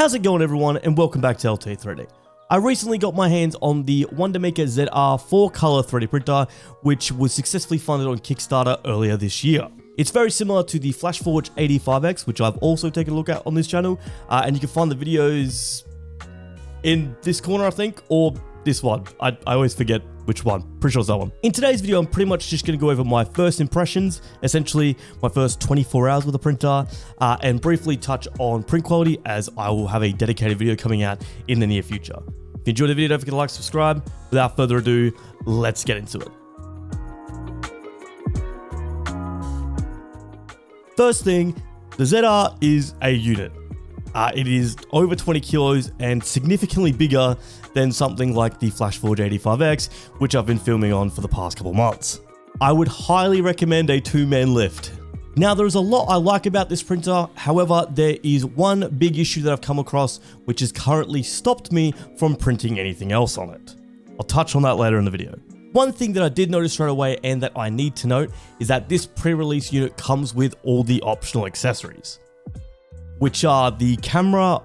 How's it going, everyone, and welcome back to LT3D. I recently got my hands on the WonderMaker ZR 4-color 3D printer, which was successfully funded on Kickstarter earlier this year. It's very similar to the FlashForge 85X, which I've also taken a look at on this channel, and you can find the videos in this corner, I think, or this one. I always forget which one. Pretty sure it's that one. In today's video, I'm pretty much just going to go over my first impressions, essentially my first 24 hours with the printer, and briefly touch on print quality, as I will have a dedicated video coming out in the near future. If you enjoyed the video, don't forget to like, subscribe. Without further ado, let's get into it. First thing, the ZR is a unit. It is over 20 kilos and significantly bigger than something like the FlashForge 85X, which I've been filming on for the past couple months. I would highly recommend a 2-man lift. Now, there is a lot I like about this printer. However, there is one big issue that I've come across, which has currently stopped me from printing anything else on it. I'll touch on that later in the video. One thing that I did notice straight away and that I need to note is that this pre-release unit comes with all the optional accessories, which are the camera,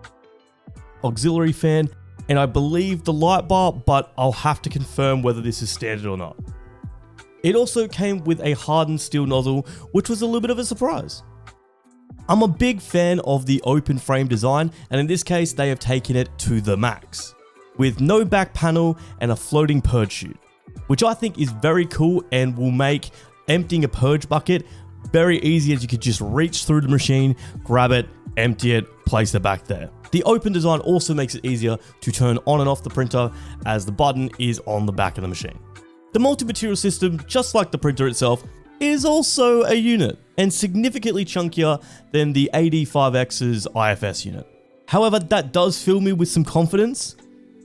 auxiliary fan, and I believe the light bar, but I'll have to confirm whether this is standard or not. It also came with a hardened steel nozzle, which was a little bit of a surprise. I'm a big fan of the open frame design, and in this case, they have taken it to the max, with no back panel and a floating purge chute, which I think is very cool and will make emptying a purge bucket very easy, as you could just reach through the machine, grab it, empty it, place it back there. The open design also makes it easier to turn on and off the printer, as the button is on the back of the machine. The multi-material system, just like the printer itself, is also a unit and significantly chunkier than the 85X's IFS unit. However, that does fill me with some confidence,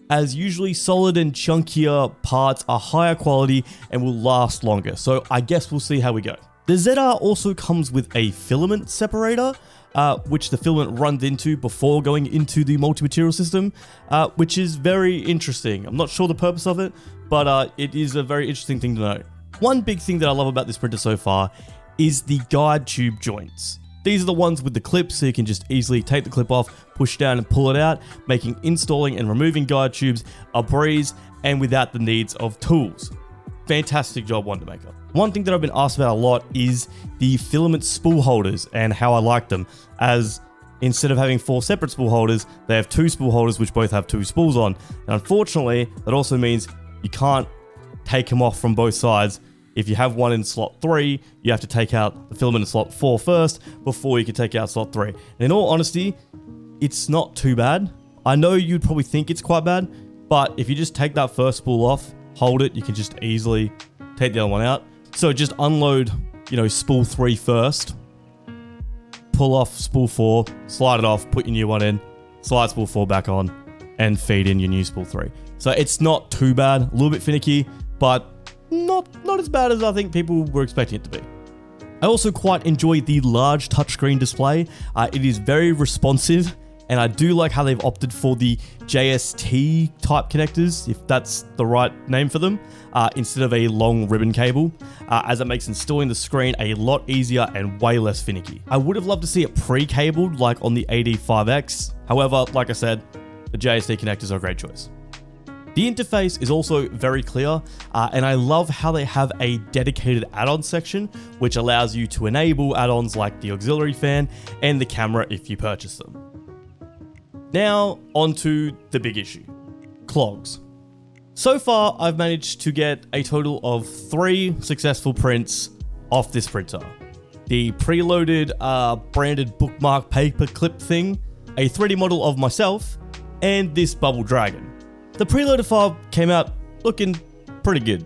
as usually solid and chunkier parts are higher quality and will last longer, so I guess we'll see how we go. The ZR also comes with a filament separator, which the filament runs into before going into the multi-material system, which is very interesting. I'm not sure the purpose of it, but it is a very interesting thing to know. One big thing that I love about this printer so far is the guide tube joints. These are the ones with the clips, so you can just easily take the clip off, push down and pull it out, making installing and removing guide tubes a breeze and without the needs of tools. Fantastic job, WonderMaker. One thing that I've been asked about a lot is the filament spool holders and how I like them, as instead of having 4 separate spool holders, they have 2 spool holders which both have 2 spools on. And unfortunately, that also means you can't take them off from both sides. If you have one in slot 3, you have to take out the filament in slot 4 first before you can take out slot 3. And in all honesty, it's not too bad. I know you'd probably think it's quite bad, but if you just take that first spool off, hold it, you can just easily take the other one out. So just unload, spool 3 first, pull off spool 4, slide it off, put your new one in, slide spool 4 back on, and feed in your new spool 3. So it's not too bad, a little bit finicky, but not as bad as I think people were expecting it to be. I also quite enjoy the large touchscreen display. It is very responsive, and I do like how they've opted for the JST type connectors, if that's the right name for them, instead of a long ribbon cable, as it makes installing the screen a lot easier and way less finicky. I would have loved to see it pre-cabled like on the 85X. However, like I said, the JST connectors are a great choice. The interface is also very clear, and I love how they have a dedicated add-on section, which allows you to enable add-ons like the auxiliary fan and the camera if you purchase them. Now, onto the big issue, clogs. So far, I've managed to get a total of 3 successful prints off this printer. The preloaded branded bookmark paper clip thing, a 3D model of myself, and this bubble dragon. The preloaded file came out looking pretty good.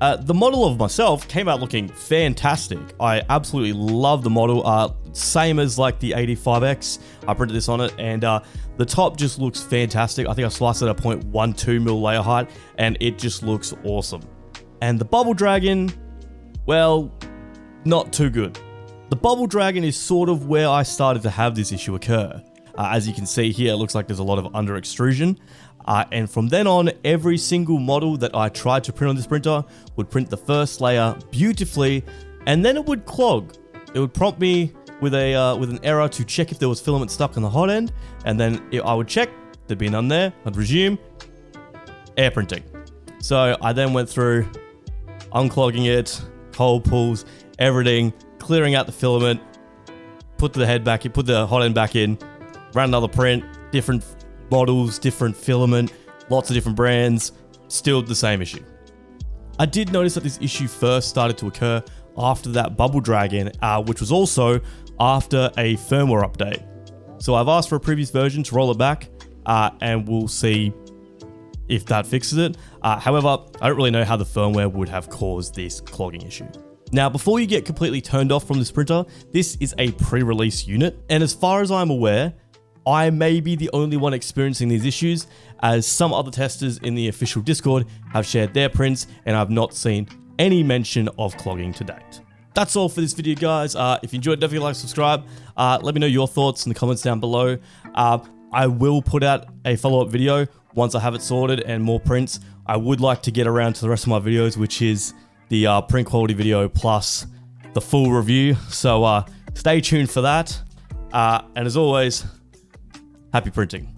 The model of myself came out looking fantastic. I absolutely love the model. Same as like the 85X. I printed this on it, and the top just looks fantastic. I think I sliced it at a 0.12 mil layer height, and it just looks awesome. And the bubble dragon, well, not too good. The bubble dragon is sort of where I started to have this issue occur. As you can see here, it looks like there's a lot of under extrusion. And from then on, every single model that I tried to print on this printer would print the first layer beautifully, and then it would clog. It would prompt me with an error to check if there was filament stuck on the hot end, and then I would check, there'd be none there, I'd resume, air printing. So I then went through unclogging it, cold pulls, everything, clearing out the filament, put the head back in, put the hot end back in, ran another print, different models, different filament, lots of different brands, still the same issue. I did notice that this issue first started to occur after that bubble drag in, which was also after a firmware update. So I've asked for a previous version to roll it back, and we'll see if that fixes it. However, I don't really know how the firmware would have caused this clogging issue. Now, before you get completely turned off from this printer, this is a pre-release unit, and as far as I'm aware, I may be the only one experiencing these issues, as some other testers in the official Discord have shared their prints, and I've not seen any mention of clogging to date. That's all for this video, guys. If you enjoyed, definitely like, subscribe. Let me know your thoughts in the comments down below. I will put out a follow-up video once I have it sorted and more prints. I would like to get around to the rest of my videos, which is the print quality video plus the full review. So stay tuned for that. And as always, happy printing.